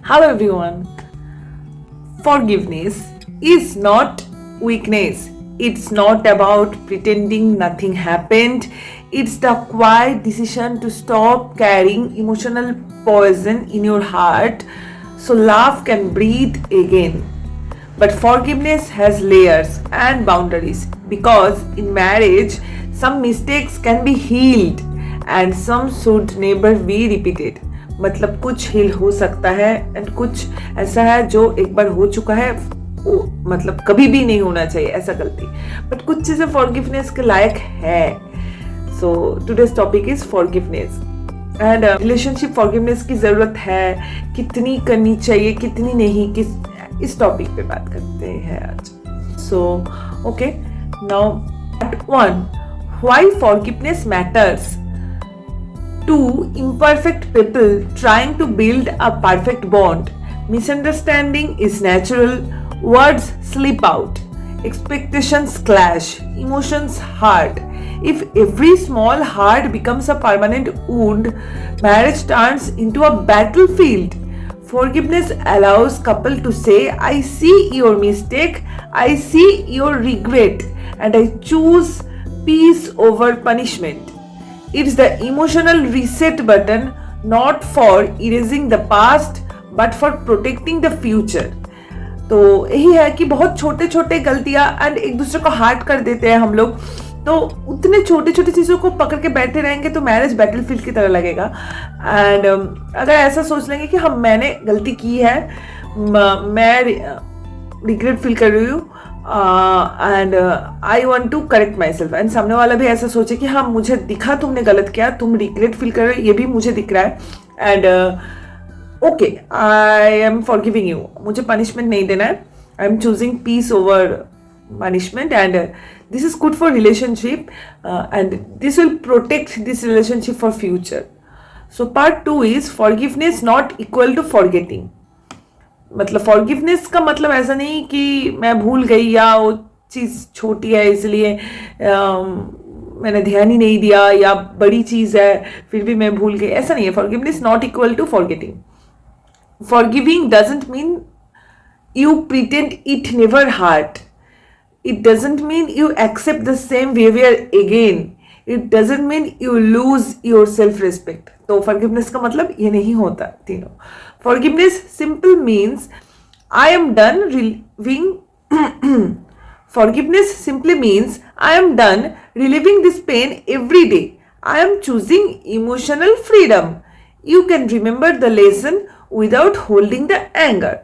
Hello everyone. Forgiveness is not weakness. It's not about pretending nothing happened. It's the quiet decision to stop carrying emotional poison in your heart so love can breathe again. But forgiveness has layers and boundaries because in marriage, some mistakes can be healed and some should never be repeated. मतलब कुछ heal हो सकता है and कुछ ऐसा है जो एक बार हो चुका है वो मतलब कभी भी नहीं होना चाहिए ऐसा गलती, बट कुछ चीजें फॉरगिवनेस के लायक है. So today's topic is forgiveness and relationship forgiveness की जरूरत है, कितनी करनी चाहिए कितनी नहीं, इस टॉपिक पे बात करते हैं आज. So okay, now part 1, why forgiveness matters. Two imperfect people trying to build a perfect bond. Misunderstanding is natural, words slip out, expectations clash, emotions hurt. If every small hurt becomes a permanent wound, marriage turns into a battlefield. Forgiveness allows couple to say, I see your mistake, I see your regret, and I choose peace over punishment. It's the emotional reset button, not for erasing the past, but for protecting the future. तो यही है कि बहुत छोटे छोटे गलतियां and एक दूसरे को हार्ट कर देते हैं हम लोग, तो उतने छोटे छोटे चीज़ों को पकड़ के बैठे रहेंगे तो मैरिज बैटलफील्ड की तरह लगेगा. एंड अगर ऐसा सोच लेंगे कि मैंने गलती की है, मैं रिग्रेट फील कर रही हूँ and I want to correct myself, and सामने वाला भी ऐसा सोचे कि हाँ मुझे दिखा तुमने गलत किया, तुम रिग्रेट फील कर रहे हो, ये भी मुझे दिख रहा है and okay I am forgiving you, मुझे पनिशमेंट नहीं देना है, I am choosing peace over punishment, and this is good for relationship and this will protect this relationship for future. So part 2 is forgiveness not equal to forgetting. मतलब forgiveness का मतलब ऐसा नहीं कि मैं भूल गई या वो चीज़ छोटी है इसलिए मैंने ध्यान ही नहीं दिया, या बड़ी चीज़ है फिर भी मैं भूल गई, ऐसा नहीं है. Forgiveness not equal to forgetting. Forgiving doesn't mean you pretend it never hurt. It doesn't mean you accept the same behavior again. It doesn't mean you lose your self-respect. तो forgiveness का मतलब ये नहीं होता तीनों. Forgiveness simple means I am done reliving. Forgiveness simply means I am done reliving this pain every day. I am choosing emotional freedom. You can remember the lesson without holding the anger.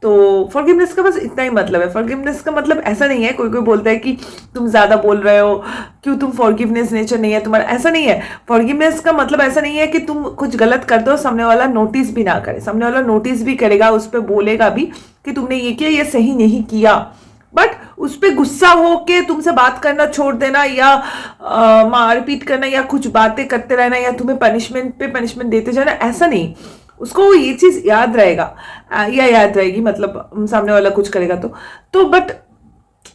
तो forgiveness का बस इतना ही मतलब है. Forgiveness का मतलब ऐसा नहीं है, कोई बोलता है कि तुम ज़्यादा बोल रहे हो, क्यों तुम फॉरगिवनेस नेचर नहीं है तुम्हारा, ऐसा नहीं है. फॉरगिवनेस का मतलब ऐसा नहीं है कि तुम कुछ गलत कर दो, सामने वाला नोटिस भी ना करे. सामने वाला नोटिस भी करेगा, उस पर बोलेगा भी कि तुमने ये किया, ये सही नहीं किया, बट उस पर गुस्सा हो के तुमसे बात करना छोड़ देना या मारपीट करना या कुछ बातें करते रहना या तुम्हें पनिशमेंट पे पनिशमेंट देते जाना, ऐसा नहीं. उसको ये चीज़ याद रहेगा या याद रहेगी, मतलब सामने वाला कुछ करेगा तो बट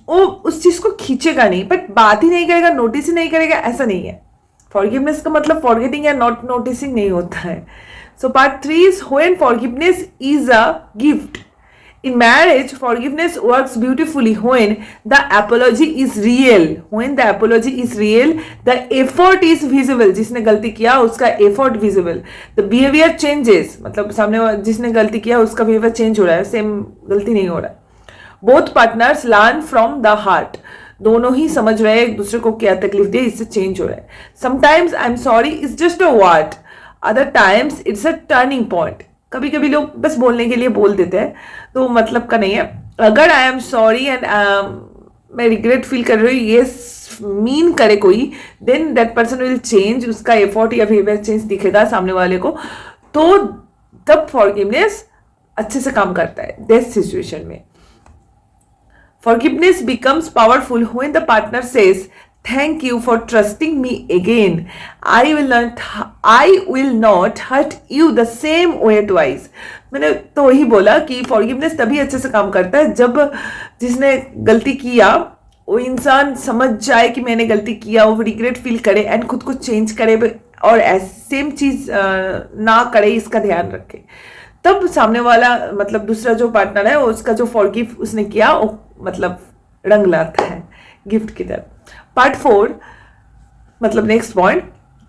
वो उस चीज़ को खींचेगा नहीं, बट बात ही नहीं करेगा, नोटिस ही नहीं करेगा, ऐसा नहीं है. फॉरगिवनेस का मतलब फॉरगेटिंग या नॉट नोटिसिंग नहीं होता है. So part 3 is when forgiveness is a gift. In marriage, forgiveness works beautifully when the apology is real. When the apology is real, the effort is visible. जिसने गलती किया उसका effort visible. The behavior changes. मतलब सामने जिसने गलती किया उसका behavior change हो रहा है, same गलती नहीं हो रहा है. Both partners learn from the heart. दोनों ही समझ रहे हैं एक दूसरे को क्या तकलीफ दी, इससे चेंज हो रहा है. Sometimes I'm sorry is just a word. Other times it's a turning point. कभी कभी लोग बस बोलने के लिए बोल देते हैं, तो मतलब का नहीं है. अगर आई एम सॉरी एंड मैं रिग्रेट फील कर रही हूँ ये मीन करे कोई, then that person will change, उसका एफर्ट या बिहेवियर चेंज दिखेगा सामने वाले को, तो तब फॉरगिवनेस अच्छे से काम करता है दिस सिचुएशन में. Forgiveness becomes powerful when the partner says Thank you for trusting me again. I will not hurt you the same way twice. मैंने तो वही बोला कि फॉरगिवनेस तभी अच्छे से काम करता है जब जिसने गलती किया वो इंसान समझ जाए कि मैंने गलती किया, वो रिग्रेट फील करे एंड खुद को चेंज करे और सेम चीज़ ना करे, इसका ध्यान रखे. तब सामने वाला मतलब दूसरा जो पार्टनर है उसका जो फॉरगिव उसने किया वो मतलब रंग लाता है गिफ्ट की तरह। पार्ट 4 मतलब next point,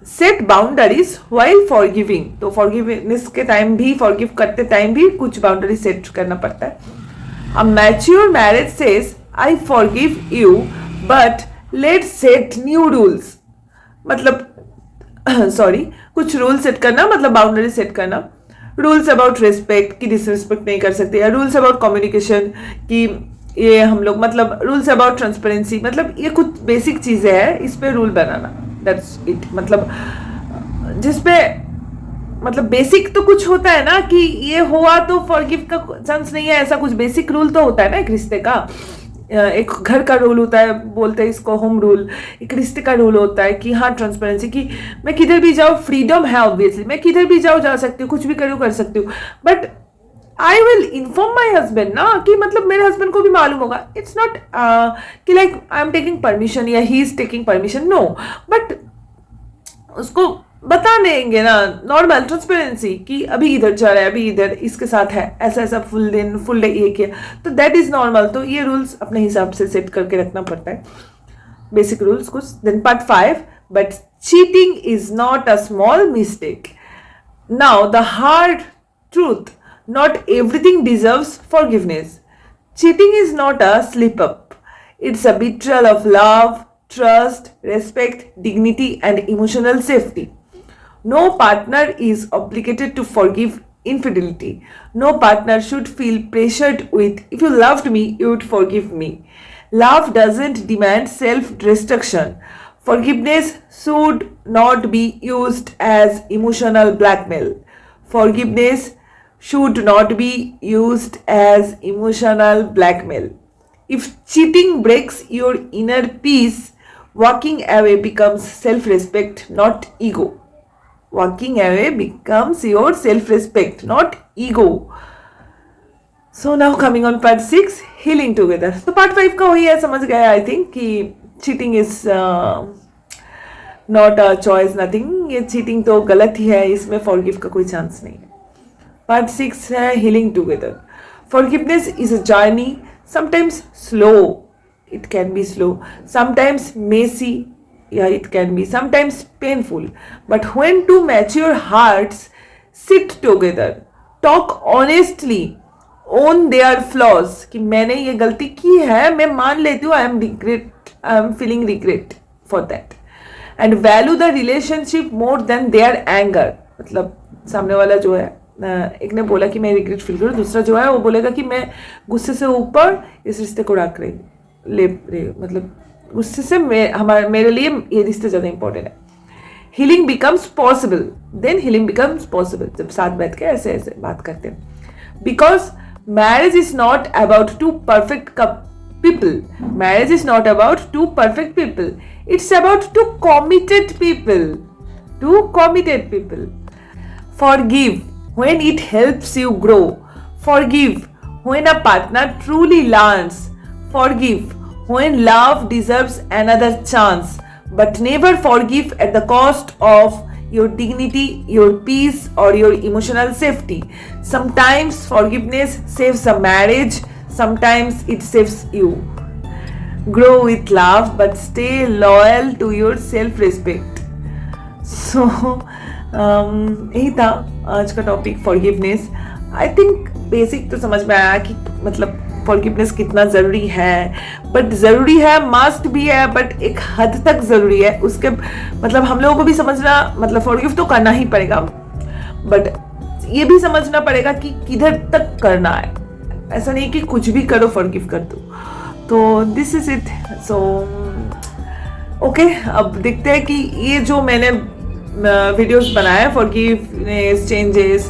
set boundaries while forgiving. तो फॉरगिवनेस के टाइम भी, फॉरगिव करते टाइम भी कुछ बाउंड्री सेट करना पड़ता है। A mature marriage says, I forgive you, but let's set new rules. मतलब सॉरी कुछ रूल सेट करना मतलब बाउंड्री सेट करना। रूल्स अबाउट रिस्पेक्ट की डिसरिस्पेक्ट नहीं कर सकते, या रूल्स अबाउट कम्युनिकेशन की ये हम लोग मतलब रूल्स अबाउट ट्रांसपेरेंसी, मतलब ये कुछ बेसिक चीज़ें हैं, इस पे रूल बनाना, दैट्स इट। मतलब जिसपे मतलब बेसिक तो कुछ होता है ना कि ये हुआ तो फॉरगिव का चांस नहीं है, ऐसा कुछ बेसिक रूल तो होता है ना एक रिश्ते का। एक घर का रूल होता है, बोलते हैं इसको होम रूल। एक रिश्ते का रूल होता है कि हाँ ट्रांसपेरेंसी, कि मैं किधर भी जाऊँ, फ्रीडम है ऑब्वियसली, मैं किधर भी जाऊँ जा सकती हूँ, कुछ भी करूँ कर सकती हूँ, but I will inform my husband ना, कि मतलब मेरे हस्बैंड को भी मालूम होगा। इट्स नॉट कि like I am taking permission या he is taking permission, no, but उसको बता देंगे ना, नॉर्मल ट्रांसपेरेंसी कि अभी इधर जा रहा है, अभी इधर इसके साथ है, ऐसा ऐसा फुल डे ये किया, तो दैट इज नॉर्मल। तो ये रूल्स अपने हिसाब से सेट करके रखना पड़ता है, बेसिक रूल्स कुछ। Then part 5, but cheating is not a small mistake. Now the hard truth, not everything deserves forgiveness. Cheating is not a slip up. It's a betrayal of love, trust, respect, dignity, and emotional safety. No partner is obligated to forgive infidelity. No partner should feel pressured with, if you loved me, you would forgive me. Love doesn't demand self destruction. Forgiveness should not be used as emotional blackmail. Forgiveness should not be used as emotional blackmail. If cheating breaks your inner peace, walking away becomes self-respect, not ego. Walking away becomes your self-respect, not ego. So now coming on part 6, healing together. तो part 5 का वही है, समझ गए I think कि cheating is not a choice, nothing. ये cheating तो गलत ही है, इसमें forgive का कोई चांस नहीं है। Part 6 है healing together. Forgiveness is a journey, sometimes slow, it can be slow, sometimes messy, yeah it can be, sometimes painful, but when two mature hearts sit together, talk honestly, own their flaws, कि मैंने ये गलती की है, मैं मान लेती हूँ, I am feeling regret for that, and value the relationship more than their anger. मतलब सामने वाला जो है, एक ने बोला कि मैं रिग्रेट फील करूँ, दूसरा जो है वो बोलेगा कि मैं गुस्से से ऊपर इस रिश्ते को रख रही मतलब गुस्से से मेरे लिए ये रिश्ते ज़्यादा इंपॉर्टेंट है। Healing becomes possible, then healing becomes possible जब साथ बैठ के ऐसे ऐसे बात करते हैं। Because marriage is not about two perfect people, marriage is not about two perfect people, it's about two committed people. Forgive when it helps you grow. Forgive when a partner truly learns. Forgive when love deserves another chance. But never forgive at the cost of your dignity, your peace, or your emotional safety. Sometimes forgiveness saves a marriage, sometimes it saves you. Grow with love, but stay loyal to your self-respect. So, यही था आज का topic, forgiveness. I think basic तो समझ में आया कि मतलब फॉरगिवनेस कितना ज़रूरी है, बट ज़रूरी है, मस्ट भी है, बट एक हद तक ज़रूरी है। उसके मतलब हम लोगों को भी समझना, मतलब फॉरगिव तो करना ही पड़ेगा, बट ये भी समझना पड़ेगा कि किधर तक करना है। ऐसा नहीं कि कुछ भी करो फॉरगिव कर दो। तो this is it. So okay, अब देखते हैं कि ये जो मैंने वीडियोस बनाया फॉरगिवनेस, चेंजेस,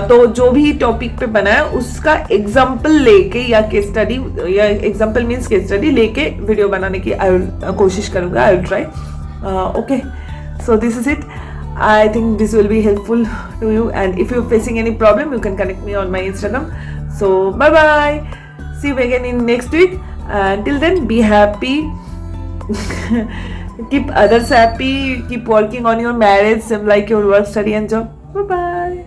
तो जो भी टॉपिक पे बनाया उसका एग्जाम्पल लेके या केस स्टडी, या एग्जाम्पल मीन्स केस स्टडी लेके वीडियो बनाने की कोशिश करूँगा। I will try. Okay, so this is it. I think this will be helpful to you, and if you're facing any problem you can connect me on my Instagram. So bye bye, see you again in next week. Till then, be happy. Keep others happy, keep working on your marriage, same like your work, study and job. Bye bye.